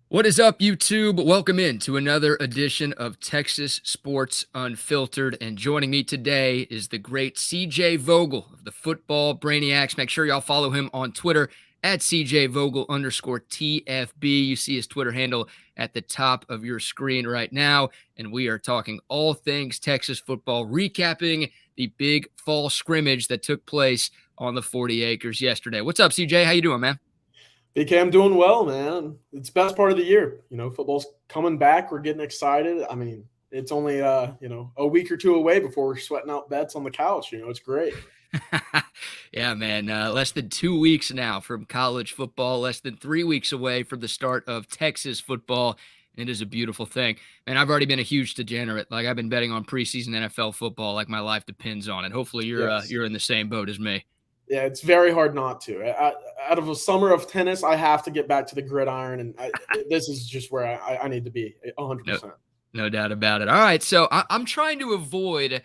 What is up, YouTube? Welcome in to another edition of Texas Sports Unfiltered. And joining me today is the great CJ Vogel of the Football Brainiacs. Make sure y'all follow him on Twitter at CJ Vogel_TFB. You see his Twitter handle at the top of your screen right now. And we are talking all things Texas football, recapping the big fall scrimmage that took place on the 40 acres yesterday. What's up, CJ? How you doing, man? BK, I'm doing well, man. It's the best part of the year. Football's coming back. We're getting excited. I mean, it's only a week or two away before we're sweating out bets on the couch. It's great. Yeah, man. Less than 2 weeks now from college football, less than 3 weeks away from the start of Texas football. It is a beautiful thing. And I've already been a huge degenerate. Like, I've been betting on preseason NFL football like my life depends on it. Hopefully you're in the same boat as me. Yeah, it's very hard not to. Out of a summer of tennis, I have to get back to the gridiron, and this is just where I need to be 100%. No doubt about it. All right, so I'm trying to avoid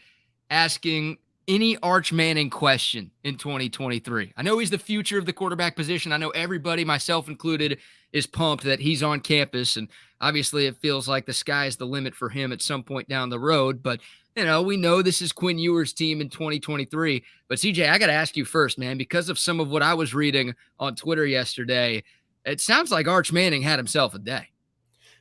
asking any Arch Manning question in 2023. I know he's the future of the quarterback position. I know everybody, myself included, is pumped that he's on campus, and obviously it feels like the sky is the limit for him at some point down the road, but we know this is Quinn Ewers' team in 2023. But CJ, I got to ask you first, man, because of some of what I was reading on Twitter yesterday, it sounds like Arch Manning had himself a day.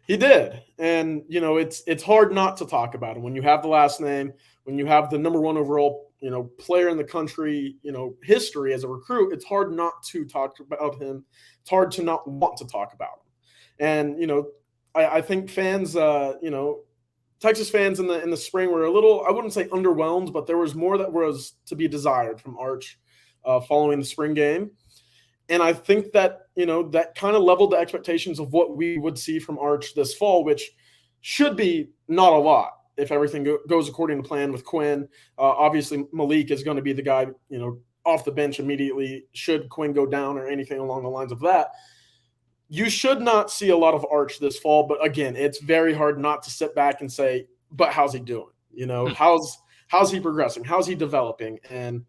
He did. And, it's hard not to talk about him. When you have the last name, when you have the number one overall, player in the country, history as a recruit, it's hard not to talk about him. It's hard to not want to talk about him. And, I think fans, Texas fans in the spring were a little, I wouldn't say underwhelmed, but there was more that was to be desired from Arch following the spring game. And I think that, that kind of leveled the expectations of what we would see from Arch this fall, which should be not a lot if everything goes according to plan with Quinn. Obviously, Maalik is going to be the guy, off the bench immediately should Quinn go down or anything along the lines of that. You should not see a lot of Arch this fall, but again, it's very hard not to sit back and say, but how's he doing? How's he progressing? How's he developing? And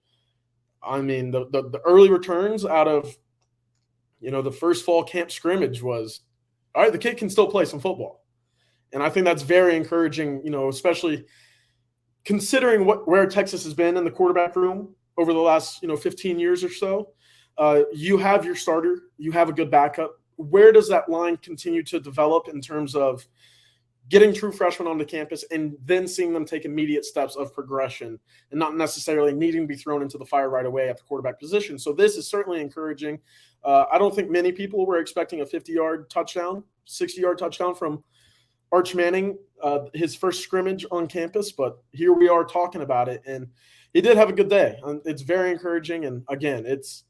I mean, the early returns out of, the first fall camp scrimmage was, all right, the kid can still play some football. And I think that's very encouraging, especially considering where Texas has been in the quarterback room over the last, 15 years or so. You have your starter, you have a good backup. Where does that line continue to develop in terms of getting true freshmen onto campus and then seeing them take immediate steps of progression and not necessarily needing to be thrown into the fire right away at the quarterback position? So this is certainly encouraging. I don't think many people were expecting a 50-yard touchdown, 60-yard touchdown from Arch Manning, his first scrimmage on campus, but here we are talking about it, and he did have a good day. It's very encouraging, and again, it's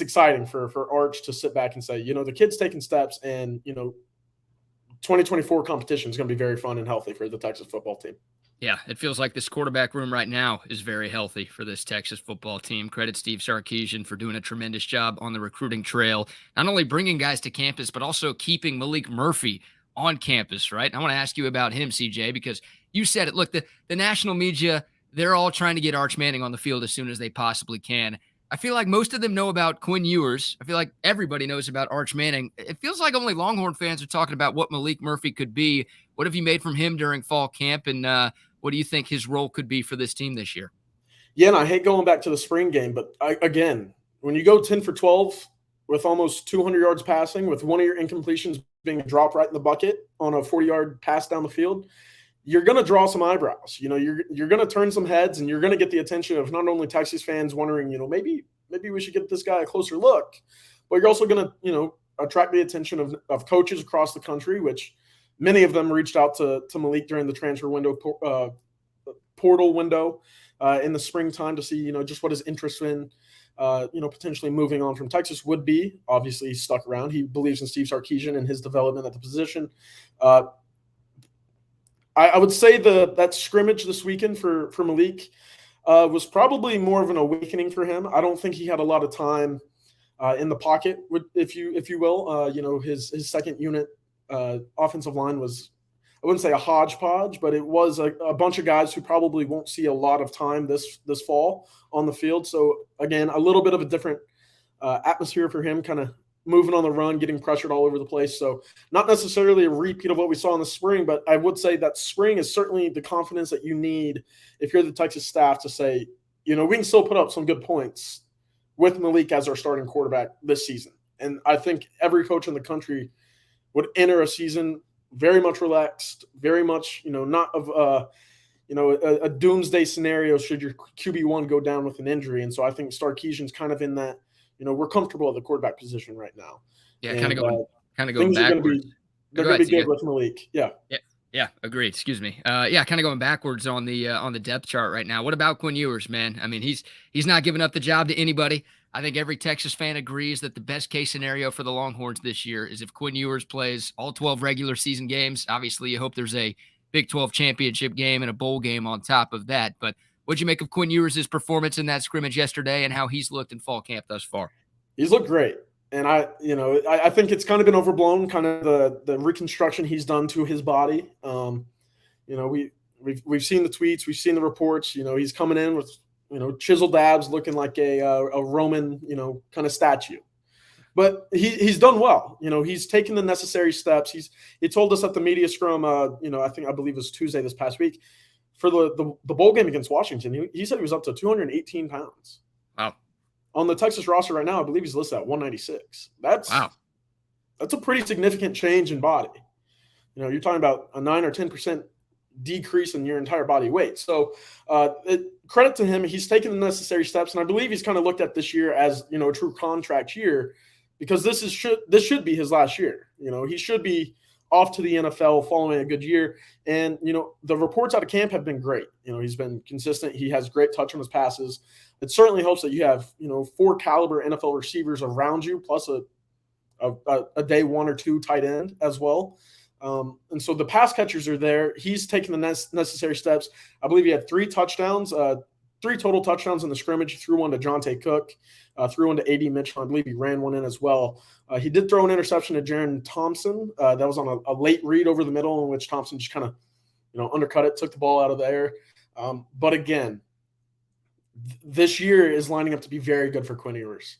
exciting for Arch to sit back and say, the kid's taking steps, and 2024 competition is going to be very fun and healthy for the Texas football team. Yeah, it feels like this quarterback room right now is very healthy for this Texas football team. Credit Steve Sarkisian for doing a tremendous job on the recruiting trail, not only bringing guys to campus, but also keeping Maalik Murphy on campus, right? I want to ask you about him, CJ, because you said it. Look, the national media, they're all trying to get Arch Manning on the field as soon as they possibly can. I feel like most of them know about Quinn Ewers. I feel like everybody knows about Arch Manning. It feels like only Longhorn fans are talking about what Maalik Murphy could be. What have you made from him during fall camp, and what do you think his role could be for this team this year? Yeah, and I hate going back to the spring game, but again, when you go 10 for 12 with almost 200 yards passing, with one of your incompletions being dropped right in the bucket on a 40-yard pass down the field, you're going to draw some eyebrows. You're going to turn some heads, and you're going to get the attention of not only Texas fans wondering, maybe we should get this guy a closer look, but you're also going to, attract the attention of coaches across the country, which many of them reached out to Maalik during the transfer window, portal window in the springtime to see, just what his interest in, potentially moving on from Texas would be. Obviously, he stuck around. He believes in Steve Sarkisian and his development at the position. I would say that scrimmage this weekend for Maalik was probably more of an awakening for him. I don't think he had a lot of time in the pocket, if you will. His second unit offensive line was, I wouldn't say a hodgepodge, but it was a bunch of guys who probably won't see a lot of time this fall on the field. So again, a little bit of a different atmosphere for him, kind of moving on the run, getting pressured all over the place. So not necessarily a repeat of what we saw in the spring, but I would say that spring is certainly the confidence that you need if you're the Texas staff to say, we can still put up some good points with Maalik as our starting quarterback this season. And I think every coach in the country would enter a season very much relaxed, very much, not of a doomsday scenario should your QB1 go down with an injury. And so I think Sarkisian's kind of in that, we're comfortable at the quarterback position right now. Yeah, kind of going backwards. They're going to be good with Maalik. Yeah. Yeah, agreed. Excuse me. Kind of going backwards on the depth chart right now. What about Quinn Ewers, man? I mean, he's not giving up the job to anybody. I think every Texas fan agrees that the best case scenario for the Longhorns this year is if Quinn Ewers plays all 12 regular season games. Obviously, you hope there's a Big 12 championship game and a bowl game on top of that. But what'd you make of Quinn Ewers' performance in that scrimmage yesterday and how he's looked in fall camp thus far? He's looked great. And I think it's kind of been overblown, kind of the reconstruction he's done to his body. We've seen the tweets, we've seen the reports. He's coming in with chiseled abs, looking like a Roman kind of statue. But he's done well. He's taken the necessary steps. He told us at the media scrum. I believe it was Tuesday this past week for the bowl game against Washington. He said he was up to 218 pounds. Wow. On the Texas roster right now, I believe he's listed at 196. That's a pretty significant change in body. You're talking about a 9 or 10% decrease in your entire body weight. So credit to him. He's taken the necessary steps. And I believe he's kind of looked at this year as, a true contract year because this should be his last year. He should be off to the NFL following a good year. And, the reports out of camp have been great. He's been consistent. He has great touch on his passes. It certainly helps that you have, 4 caliber NFL receivers around you, plus a day 1 or 2 tight end as well. And so the pass catchers are there. He's taken the necessary steps. I believe he had 3 touchdowns, 3 total touchdowns in the scrimmage. He threw one to Jonte Cook, threw one to A.D. Mitchell. I believe he ran one in as well. He did throw an interception to Jaron Thompson. That was on a late read over the middle in which Thompson just kind of, undercut it, took the ball out of the air. But again, this year is lining up to be very good for Quinn Ewers.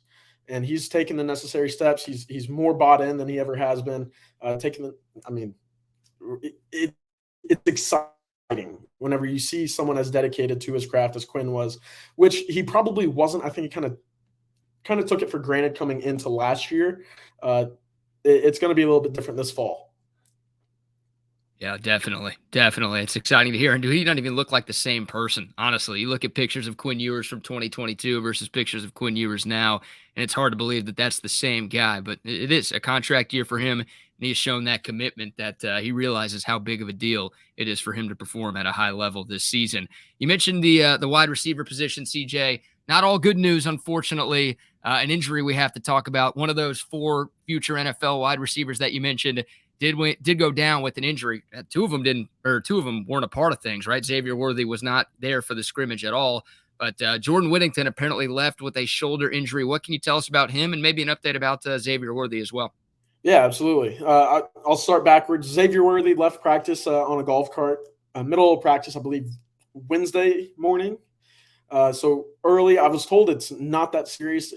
And he's taken the necessary steps. He's more bought in than he ever has been. It's exciting whenever you see someone as dedicated to his craft as Quinn was, which he probably wasn't. I think he kind of took it for granted coming into last year. It's going to be a little bit different this fall. Yeah, definitely. It's exciting to hear. And he doesn't even look like the same person, honestly. You look at pictures of Quinn Ewers from 2022 versus pictures of Quinn Ewers now, and it's hard to believe that that's the same guy. But it is a contract year for him, and he has shown that commitment that he realizes how big of a deal it is for him to perform at a high level this season. You mentioned the wide receiver position, CJ. Not all good news, unfortunately. An injury we have to talk about. One of those 4 future NFL wide receivers that you mentioned did go down with an injury. 2 of them weren't a part of things, right? Xavier Worthy was not there for the scrimmage at all. But Jordan Whittington apparently left with a shoulder injury. What can you tell us about him and maybe an update about Xavier Worthy as well? Yeah, absolutely. I'll start backwards. Xavier Worthy left practice on a golf cart, middle of practice, I believe, Wednesday morning. So early, I was told it's not that serious.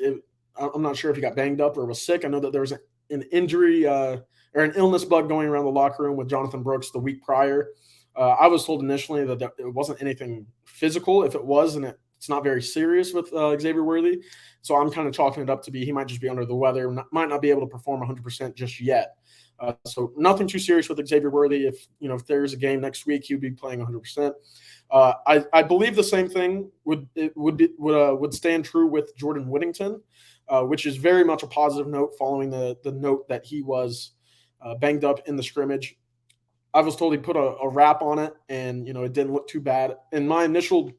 I'm not sure if he got banged up or was sick. I know that there was an injury or an illness bug going around the locker room with Jonathan Brooks the week prior. I was told initially that it wasn't anything physical. If it was, and it's not very serious with Xavier Worthy. So I'm kind of chalking it up to be he might just be under the weather, might not be able to perform 100% just yet. So nothing too serious with Xavier Worthy. If there's a game next week, he would be playing 100%. I believe the same thing would stand true with Jordan Whittington, which is very much a positive note following the note that he was banged up in the scrimmage. I was told he put a wrap on it, and it didn't look too bad. In my initial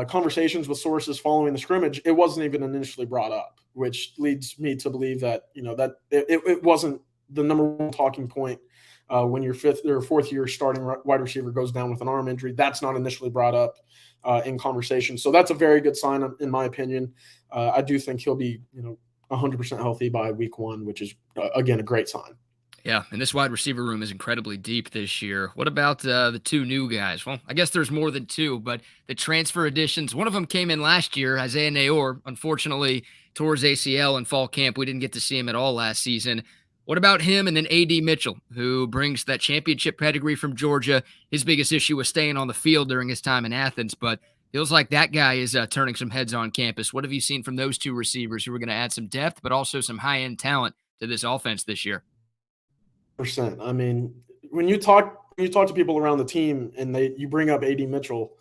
conversations with sources following the scrimmage, it wasn't even initially brought up, which leads me to believe that that it wasn't the number one talking point when your 5th or 4th year starting wide receiver goes down with an arm injury. That's not initially brought up in conversation. So that's a very good sign, in my opinion. I do think he'll be 100% healthy by week 1, which is, again, a great sign. Yeah, and this wide receiver room is incredibly deep this year. What about the 2 new guys? Well, I guess there's more than 2, but the transfer additions, one of them came in last year, Isaiah Nayor, unfortunately tore his ACL in fall camp. We didn't get to see him at all last season. What about him and then A.D. Mitchell, who brings that championship pedigree from Georgia? His biggest issue was staying on the field during his time in Athens, but feels like that guy is turning some heads on campus. What have you seen from those two receivers who are going to add some depth, but also some high-end talent to this offense this year? Percent. I mean, when you talk to people around the team and you bring up A.D. Mitchell,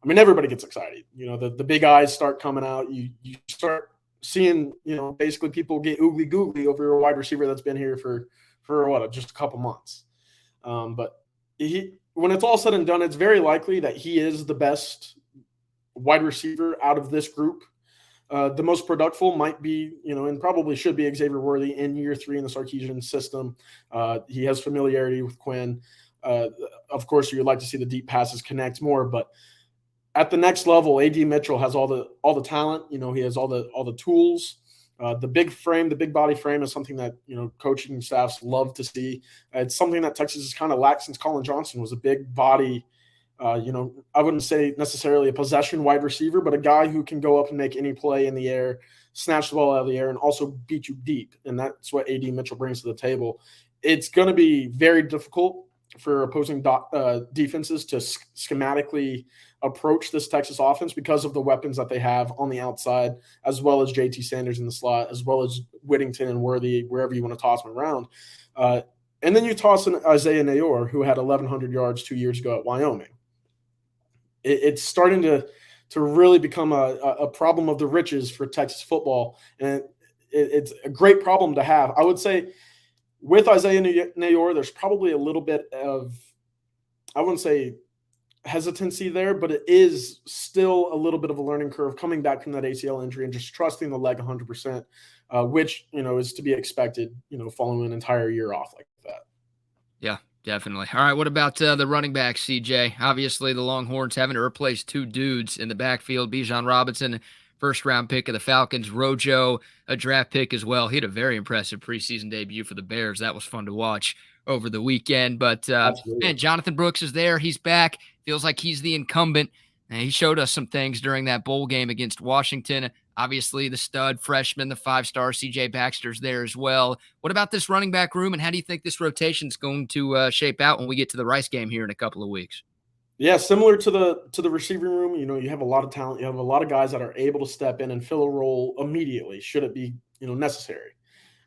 I mean, everybody gets excited. You know, the big eyes start coming out. You start seeing, you know, basically people get oogly googly over a wide receiver that's been here for just a couple months. But when it's all said and done, it's very likely that he is the best wide receiver out of this group. The most productive might be, you know, and probably should be Xavier Worthy in year 3 in the Sarkisian system. He has familiarity with Quinn. Of course, you'd like to see the deep passes connect more, but at the next level, A.D. Mitchell has all the talent. You know, he has all the tools. The big frame, the big body frame is something that, you know, coaching staffs love to see. It's something that Texas has kind of lacked since Colin Johnson was a big body. You know, I wouldn't say necessarily a possession wide receiver, but a guy who can go up and make any play in the air, snatch the ball out of the air, and also beat you deep. And that's what A.D. Mitchell brings to the table. It's going to be very difficult for opposing defenses to schematically approach this Texas offense because of the weapons that they have on the outside, as well as JT Sanders in the slot, as well as Whittington and Worthy, wherever you want to toss them around. And then you toss in Isaiah Nayor, who had 1,100 yards 2 years ago at Wyoming. It's starting to really become a problem of the riches for Texas football, and it's a great problem to have. I would say with Isaiah Nayor, there's probably a little bit of, I wouldn't say hesitancy there, but it is still a little bit of a learning curve coming back from that ACL injury and just trusting the leg 100%, which, you know, is to be expected, you know, following an entire year off like that. Yeah, definitely. All right, what about the running back, CJ? Obviously, the Longhorns having to replace 2 dudes in the backfield. Bijan Robinson, first-round pick of the Falcons. Rojo, a draft pick as well. He had a very impressive preseason debut for the Bears. That was fun to watch over the weekend. But, man, Jonathan Brooks is there. He's back. Feels like he's the incumbent. And he showed us some things during that bowl game against Washington. Obviously, the stud freshman, the 5-star C.J. Baxter's there as well. What about this running back room, and how do you think this rotation is going to shape out when we get to the Rice game here in a couple of weeks? Yeah, similar to the receiving room, you know, you have a lot of talent. You have a lot of guys that are able to step in and fill a role immediately, should it be, you know, necessary.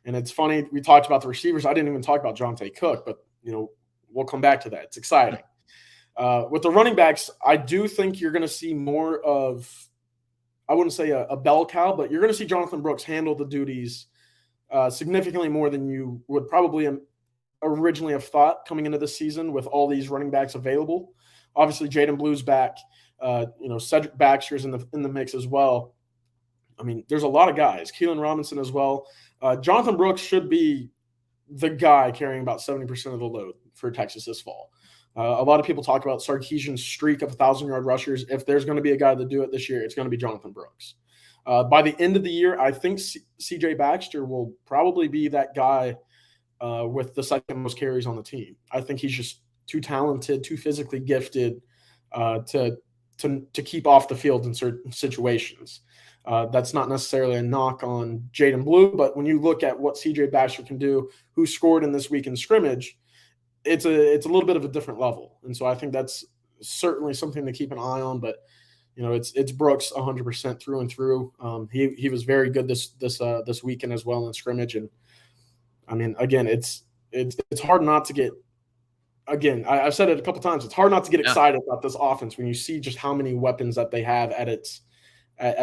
And it's funny, we talked about the receivers. I didn't even talk about Jonte Cook, but, you know, we'll come back to that. It's exciting. With the running backs, I do think you're going to see more of, I wouldn't say a bell cow, but you're going to see Jonathan Brooks handle the duties significantly more than you would probably originally have thought coming into this season with all these running backs available. Obviously, Jaden Blue's back. You know, Cedric Baxter's in the mix as well. I mean, there's a lot of guys. Keelan Robinson as well. Jonathan Brooks should be the guy carrying about 70% of the load for Texas this fall. A lot of people talk about Sarkisian's streak of 1,000-yard rushers. If there's going to be a guy to do it this year, it's going to be Jonathan Brooks. By the end of the year, I think C.J. Baxter will probably be that guy with the second most carries on the team. I think he's just too talented, too physically gifted to keep off the field in certain situations. That's not necessarily a knock on Jaden Blue, but when you look at what C.J. Baxter can do, who scored in this weekend scrimmage, it's a little bit of a different level. And so I think that's certainly something to keep an eye on. But, you know, it's Brooks 100% through and through. He was very good this weekend as well in scrimmage. And, I mean, again, it's hard not to get – again, I've said it a couple times. It's hard not to get excited about this offense when you see just how many weapons that they have at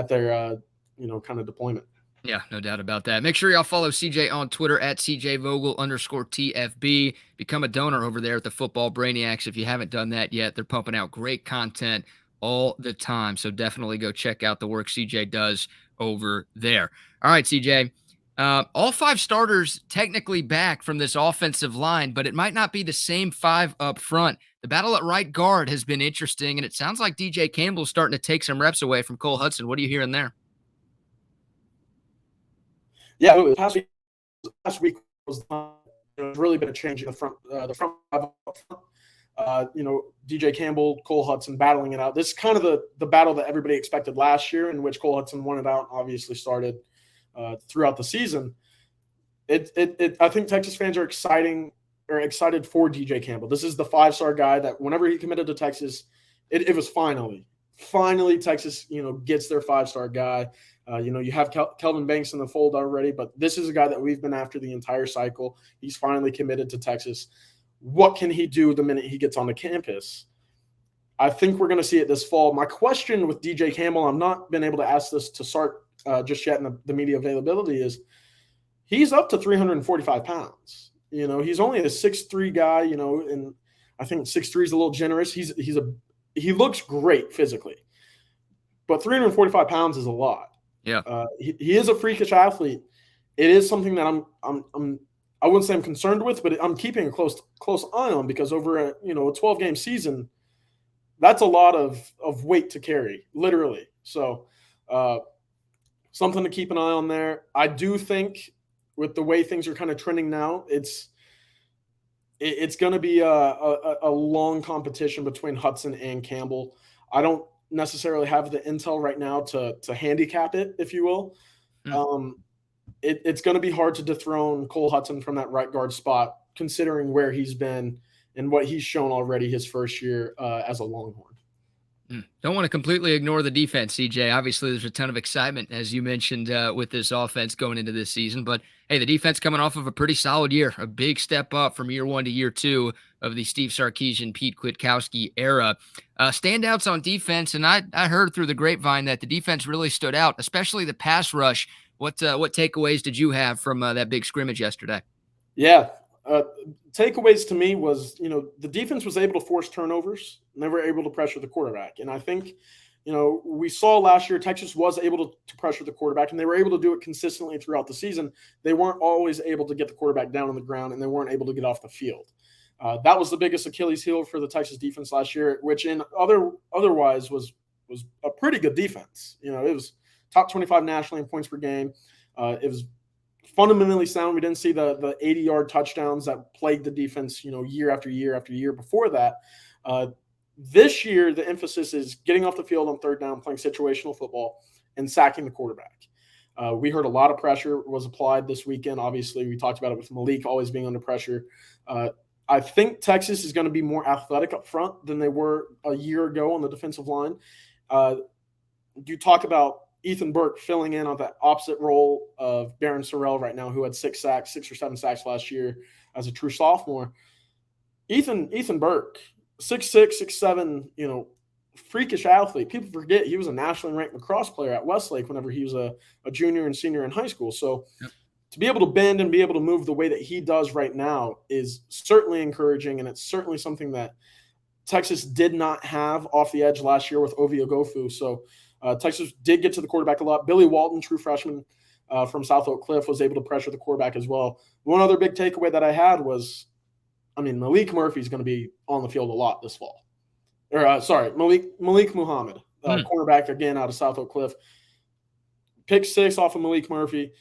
their you know, kind of deployment. Yeah, no doubt about that. Make sure y'all follow CJ on Twitter at CJVogel_TFB. Become a donor over there at the Football Brainiacs if you haven't done that yet. They're pumping out great content all the time, so definitely go check out the work CJ does over there. All right, CJ. All 5 starters technically back from this offensive line, but it might not be the same 5 up front. The battle at right guard has been interesting, and it sounds like DJ Campbell's starting to take some reps away from Cole Hutson. What are you hearing there? Yeah, last week was really been a change in the front. You know, DJ Campbell, Cole Hutson battling it out. This is kind of the battle that everybody expected last year, in which Cole Hutson won it out. Obviously, started throughout the season. I think Texas fans are excited for DJ Campbell. This is the 5-star guy that whenever he committed to Texas, it was finally Texas, gets their 5-star guy. You have Kelvin Banks in the fold already, but this is a guy that we've been after the entire cycle. He's finally committed to Texas. What can he do the minute he gets on the campus? I think we're going to see it this fall. My question with DJ Campbell, I've not been able to ask this to Sark just yet in the media availability, is he's up to 345 pounds. He's only a 6'3" guy, and I think 6'3" is a little generous. He looks great physically, but 345 pounds is a lot. Yeah. He is a freakish athlete. It is something that I wouldn't say I'm concerned with, but I'm keeping a close eye on, because over a 12-game season, that's a lot of weight to carry, literally. So something to keep an eye on there. I do think with the way things are kind of trending now, it's going to be a long competition between Hutson and Campbell. I don't necessarily have the intel right now to handicap it, if you will. It's going to be hard to dethrone Cole Hutson from that right guard spot, considering where he's been and what he's shown already his first year as a Longhorn. Don't want to completely ignore the defense, CJ. Obviously, there's a ton of excitement, as you mentioned, with this offense going into this season. But, hey, the defense coming off of a pretty solid year, a big step up from year 1 to year 2 of the Steve Sarkisian, Pete Kwiatkowski era. Standouts on defense, and I heard through the grapevine that the defense really stood out, especially the pass rush. What takeaways did you have from that big scrimmage yesterday? Yeah. Takeaways to me was, the defense was able to force turnovers, and they were able to pressure the quarterback. And I think, we saw last year Texas was able to pressure the quarterback, and they were able to do it consistently throughout the season. They weren't always able to get the quarterback down on the ground, and they weren't able to get off the field. That was the biggest Achilles heel for the Texas defense last year, which otherwise was a pretty good defense. It was top 25 nationally in points per game. It was fundamentally sound. We didn't see the 80-yard touchdowns that plagued the defense, year after year after year before that. This year, the emphasis is getting off the field on third down, playing situational football, and sacking the quarterback. We heard a lot of pressure was applied this weekend. Obviously, we talked about it with Maalik always being under pressure. I think Texas is going to be more athletic up front than they were a year ago on the defensive line. You talk about Ethan Burke filling in on that opposite role of Barron Sorrell right now, who had 6 or 7 sacks last year as a true sophomore. Ethan Burke, 6'6", 6'7", freakish athlete. People forget he was a nationally ranked lacrosse player at Westlake whenever he was a junior and senior in high school. So to be able to bend and be able to move the way that he does right now is certainly encouraging, and it's certainly something that Texas did not have off the edge last year with Ovie Oghoufo. So Texas did get to the quarterback a lot. Billy Walton, true freshman from South Oak Cliff, was able to pressure the quarterback as well. One other big takeaway that I had was, Maalik Murphy is going to be on the field a lot this fall. Maalik Muhammad, cornerback again out of South Oak Cliff. Pick 6 off of Maalik Murphy,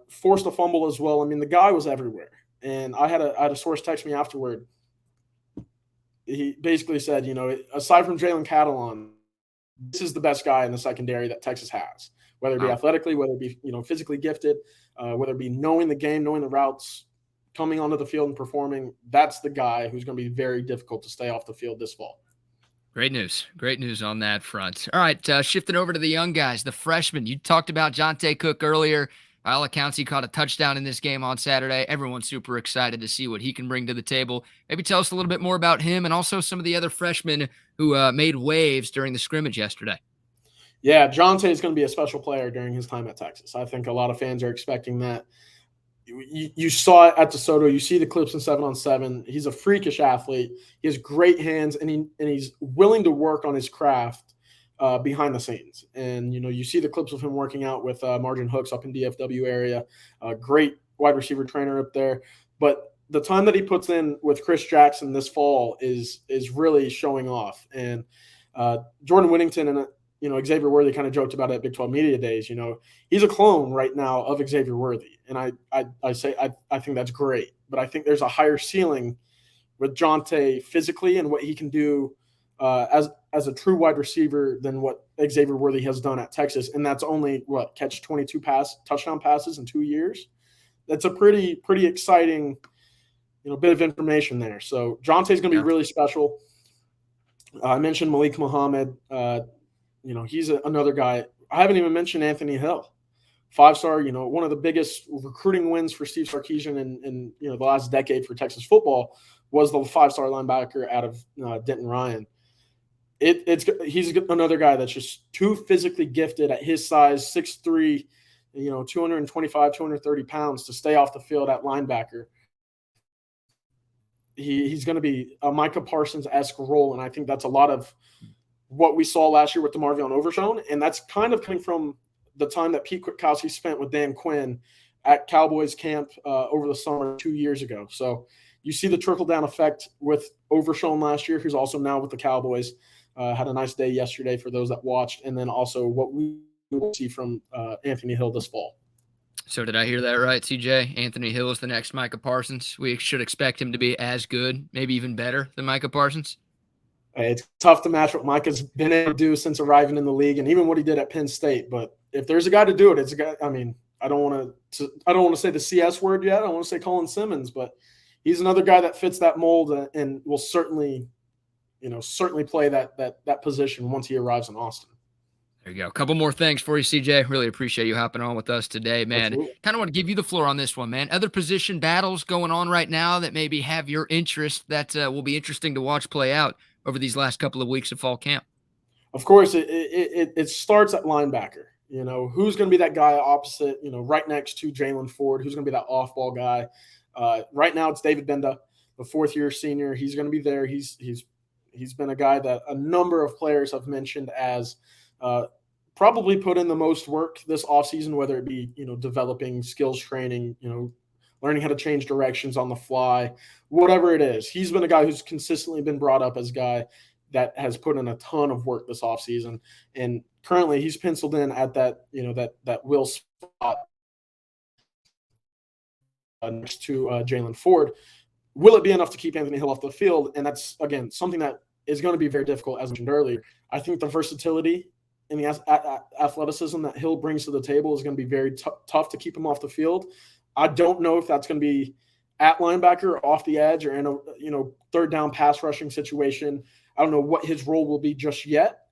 forced a fumble as well. The guy was everywhere. And I had a source text me afterward. He basically said, aside from Jalen Catalon, this is the best guy in the secondary that Texas has, whether it be athletically, whether it be, physically gifted, whether it be knowing the game, knowing the routes, coming onto the field and performing. That's the guy who's going to be very difficult to stay off the field this fall. Great news on that front. All right, shifting over to the young guys, the freshmen. You talked about Jonte Cook earlier. By all accounts, he caught a touchdown in this game on Saturday. Everyone's super excited to see what he can bring to the table. Maybe tell us a little bit more about him and also some of the other freshmen who made waves during the scrimmage yesterday. Yeah, Jonte is going to be a special player during his time at Texas. I think a lot of fans are expecting that. You saw it at DeSoto. You see the clips in 7-on-7. He's a freakish athlete. He has great hands, and he's willing to work on his craft behind the scenes. And, you see the clips of him working out with Margin Hooks up in DFW area. Great wide receiver trainer up there. But the time that he puts in with Chris Jackson this fall is really showing off. And Jordan Whittington and Xavier Worthy kind of joked about it at Big 12 Media Days. He's a clone right now of Xavier Worthy. And I think that's great. But I think there's a higher ceiling with Jonte physically and what he can do as a true wide receiver than what Xavier Worthy has done at Texas, and that's only catch 22 touchdown passes in 2 years. That's a pretty exciting, bit of information there. So Jonte's going to be really special. I mentioned Malik Muhammad. He's another guy. I haven't even mentioned Anthony Hill, 5-star. One of the biggest recruiting wins for Steve Sarkisian in the last decade for Texas football was the 5-star linebacker out of Denton Ryan. He's another guy that's just too physically gifted at his size, 6'3", 225, 230 pounds to stay off the field at linebacker. He's going to be a Micah Parsons-esque role, and I think that's a lot of what we saw last year with DeMarvion Overshown, and that's kind of coming from the time that Pete Kwiatkowski spent with Dan Quinn at Cowboys camp over the summer 2 years ago. So you see the trickle-down effect with Overshown last year, who's also now with the Cowboys. Had a nice day yesterday for those that watched, and then also what we will see from Anthony Hill this fall. So did I hear that right, CJ? Anthony Hill is the next Micah Parsons. We should expect him to be as good, maybe even better than Micah Parsons? It's tough to match what Micah's been able to do since arriving in the league, and even what he did at Penn State. But if there's a guy to do it, it's a guy. I mean, I don't want to say the CS word yet. I don't want to say Colin Simmons, but he's another guy that fits that mold and will certainly play that position once he arrives in Austin. There you go. A couple more things for you, CJ. Really appreciate you hopping on with us today, man. Kind of want to give you the floor on this one, man. Other position battles going on right now that maybe have your interest that will be interesting to watch play out over these last couple of weeks of fall camp. Of course, it starts at linebacker. Who's going to be that guy opposite, right next to Jalen Ford? Who's going to be that off-ball guy? Right now, it's David Benda, the fourth-year senior. He's going to be there. He's been a guy that a number of players have mentioned as probably put in the most work this offseason, whether it be, developing skills training, learning how to change directions on the fly, whatever it is. He's been a guy who's consistently been brought up as a guy that has put in a ton of work this offseason. And currently he's penciled in at that, that will spot next to Jalen Ford. Will it be enough to keep Anthony Hill off the field? And that's, again, something that is going to be very difficult, as I mentioned earlier. I think the versatility and the athleticism that Hill brings to the table is going to be very tough to keep him off the field. I don't know if that's going to be at linebacker or off the edge or in a third down pass rushing situation. I don't know what his role will be just yet,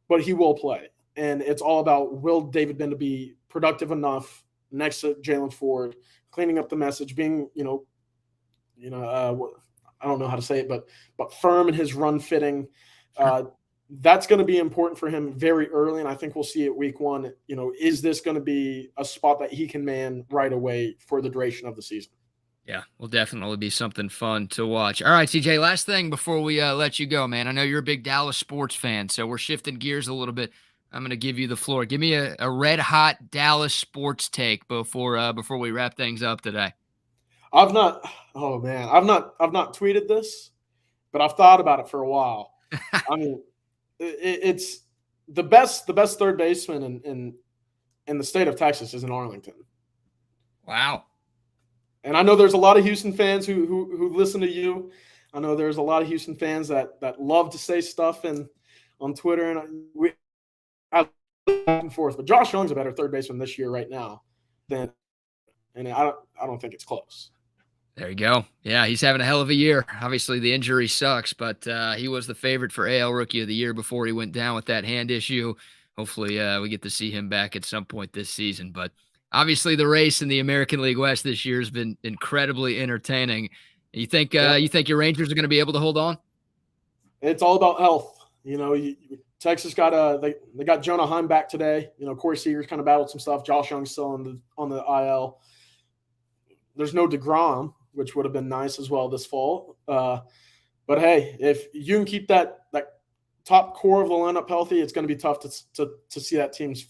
but he will play. And it's all about, will David Benda be productive enough next to Jalen Ford, cleaning up the message, being, I don't know how to say it, but firm in his run fitting. That's going to be important for him very early, and I think we'll see it week one. Is this going to be a spot that he can man right away for the duration of the season? Yeah, will definitely be something fun to watch. All right, CJ, last thing before we let you go, man. I know you're a big Dallas sports fan, so we're shifting gears a little bit. I'm going to give you the floor. Give me a red-hot Dallas sports take before we wrap things up today. I've not tweeted this, but I've thought about it for a while. I mean, it's the best third baseman in the state of Texas is in Arlington. Wow. And I know there's a lot of Houston fans who listen to you. I know there's a lot of Houston fans that love to say stuff on Twitter, and I back and forth. But Josh Young's a better third baseman this year right now and I don't think it's close. There you go. Yeah, he's having a hell of a year. Obviously, the injury sucks, but he was the favorite for AL Rookie of the Year before he went down with that hand issue. Hopefully, we get to see him back at some point this season. But obviously, the race in the American League West this year has been incredibly entertaining. You think your Rangers are going to be able to hold on? It's all about health. Texas got they got Jonah Heim back today. Corey Seager's kind of battled some stuff. Josh Young's still on the IL. There's no DeGrom, which would have been nice as well this fall. But hey, if you can keep that top core of the lineup healthy, it's going to be tough to see that team's.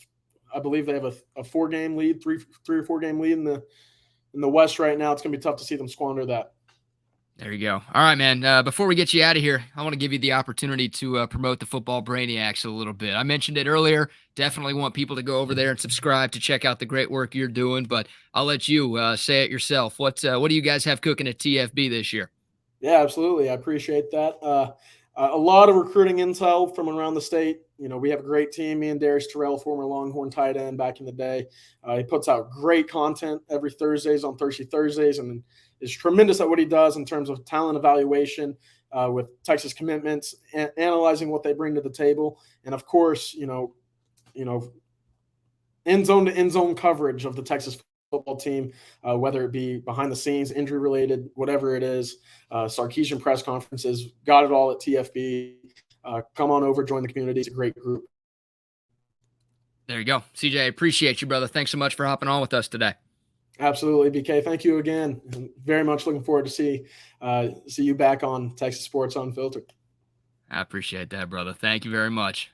I believe they have a 4-game lead, three or 4 game lead in the West right now. It's going to be tough to see them squander that. There you go. All right, man. Before we get you out of here, I want to give you the opportunity to promote the Football Brainiacs a little bit. I mentioned it earlier. Definitely want people to go over there and subscribe to check out the great work you're doing, but I'll let you say it yourself. What do you guys have cooking at TFB this year? Yeah, absolutely. I appreciate that. A lot of recruiting intel from around the state. You know, we have a great team. Me and Darius Terrell, former Longhorn tight end back in the day. He puts out great content every Thursdays on Thirsty Thursdays, and is tremendous at what he does in terms of talent evaluation with Texas commitments, analyzing what they bring to the table, and of course, you know, end zone to end zone coverage of the Texas football team, whether it be behind the scenes, injury related, whatever it is. Sarkisian press conferences, got it all at TFB. Come on over, join the community. It's a great group. There you go. CJ, I appreciate you, brother. Thanks so much for hopping on with us today. Absolutely, BK. Thank you again. I'm very much looking forward to see you back on Texas Sports Unfiltered. I appreciate that, brother. Thank you very much.